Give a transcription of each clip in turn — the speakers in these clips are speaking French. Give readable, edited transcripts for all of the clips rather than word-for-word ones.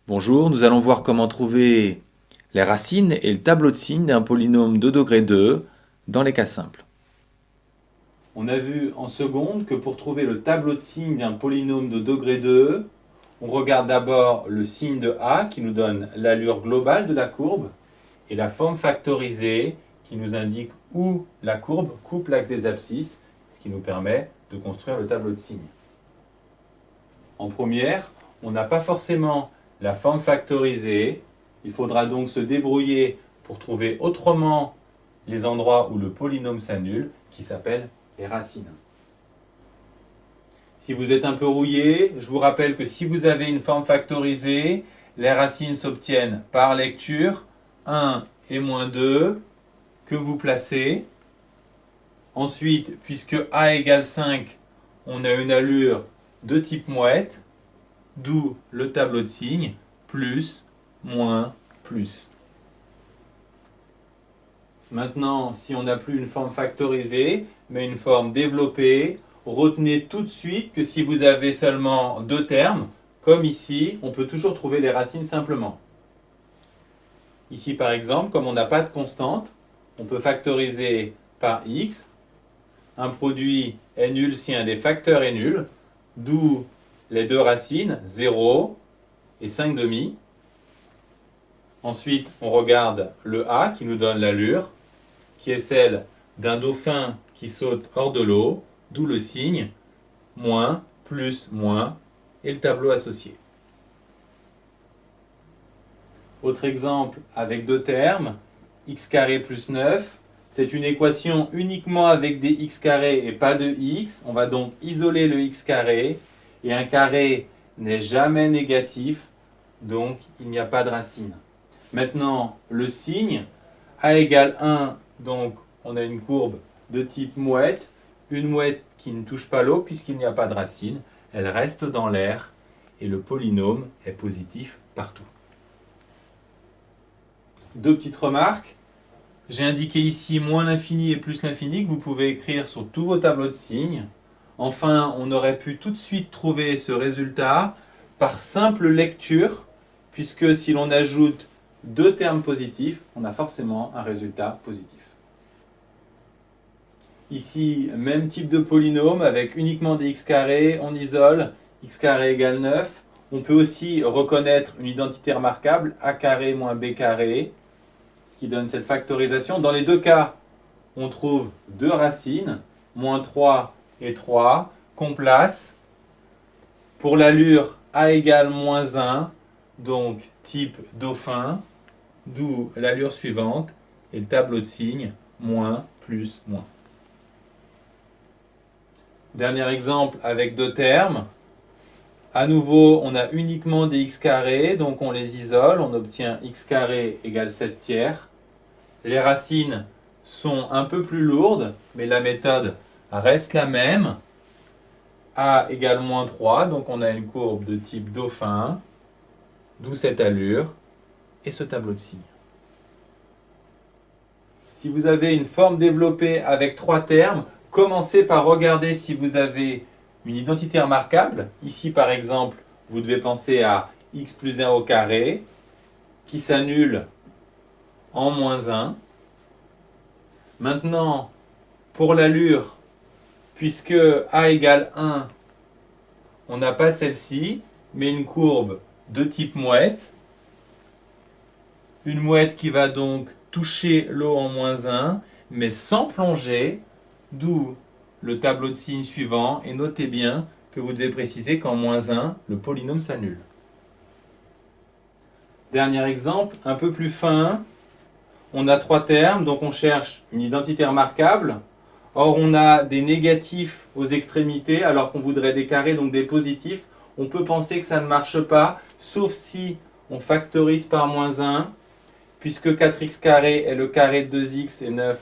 Bonjour, nous allons voir comment trouver les racines et le tableau de signes d'un polynôme de degré 2 dans les cas simples. On a vu en seconde que pour trouver le tableau de signes d'un polynôme de degré 2, on regarde d'abord le signe de a qui nous donne l'allure globale de la courbe et la forme factorisée qui nous indique où la courbe coupe l'axe des abscisses, ce qui nous permet de construire le tableau de signes. En première, on n'a pas forcément la forme factorisée. Il faudra donc se débrouiller pour trouver autrement les endroits où le polynôme s'annule, qui s'appellent les racines. Si vous êtes un peu rouillé, je vous rappelle que si vous avez une forme factorisée, les racines s'obtiennent par lecture 1 et moins 2 que vous placez. Ensuite, puisque a égale 5, on a une allure de type mouette, d'où le tableau de signes, plus, moins, plus. Maintenant, si on n'a plus une forme factorisée, mais une forme développée, retenez tout de suite que si vous avez seulement deux termes, comme ici, on peut toujours trouver les racines simplement. Ici, par exemple, comme on n'a pas de constante, on peut factoriser par x. Un produit est nul si un des facteurs est nul, d'où les deux racines, 0 et 5 demi. Ensuite, on regarde le a qui nous donne l'allure, qui est celle d'un dauphin qui saute hors de l'eau, d'où le signe, moins, plus, moins, et le tableau associé. Autre exemple avec deux termes, x carré plus 9. C'est une équation uniquement avec des x carrés et pas de x. On va donc isoler le x carré. Et un carré n'est jamais négatif, donc il n'y a pas de racine. Maintenant, le signe, a égale 1, donc on a une courbe de type mouette. Une mouette qui ne touche pas l'eau puisqu'il n'y a pas de racine. Elle reste dans l'air et le polynôme est positif partout. Deux petites remarques. J'ai indiqué ici moins l'infini et plus l'infini que vous pouvez écrire sur tous vos tableaux de signes. Enfin, on aurait pu tout de suite trouver ce résultat par simple lecture, puisque si l'on ajoute deux termes positifs, on a forcément un résultat positif. Ici, même type de polynôme avec uniquement des x carrés, on isole, x carré égale 9. On peut aussi reconnaître une identité remarquable, a carré moins b carré, ce qui donne cette factorisation. Dans les deux cas, on trouve deux racines, moins 3 et 3, qu'on place. Pour l'allure, a égale moins 1, donc type dauphin, d'où l'allure suivante, et le tableau de signes, moins, plus, moins. Dernier exemple avec deux termes. À nouveau, on a uniquement des x carrés, donc on les isole, on obtient x carré égale 7 tiers. Les racines sont un peu plus lourdes, mais la méthode reste la même. A égale moins 3, donc on a une courbe de type dauphin, d'où cette allure et ce tableau de signes. Si vous avez une forme développée avec trois termes, commencez par regarder si vous avez une identité remarquable. Ici, par exemple, vous devez penser à x plus 1 au carré, qui s'annule en moins 1. Maintenant, pour l'allure, puisque a égale 1, on n'a pas celle-ci, mais une courbe de type mouette. Une mouette qui va donc toucher l'eau en moins 1, mais sans plonger, d'où le tableau de signes suivant. Et notez bien que vous devez préciser qu'en moins 1, le polynôme s'annule. Dernier exemple, un peu plus fin. On a trois termes, donc on cherche une identité remarquable. Or, on a des négatifs aux extrémités, alors qu'on voudrait des carrés, donc des positifs. On peut penser que ça ne marche pas, sauf si on factorise par moins 1, puisque 4x carré est le carré de 2x et 9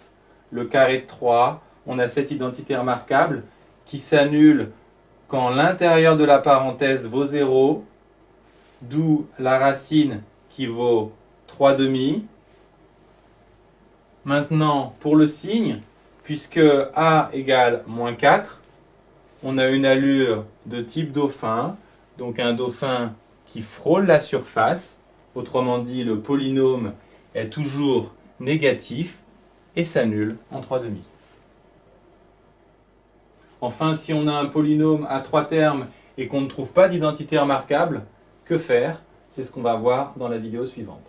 le carré de 3. On a cette identité remarquable qui s'annule quand l'intérieur de la parenthèse vaut 0, d'où la racine qui vaut 3 demi. Maintenant, pour le signe, puisque a égale moins 4, on a une allure de type dauphin, donc un dauphin qui frôle la surface. Autrement dit, le polynôme est toujours négatif et s'annule en 3/2. Enfin, si on a un polynôme à 3 termes et qu'on ne trouve pas d'identité remarquable, que faire? C'est ce qu'on va voir dans la vidéo suivante.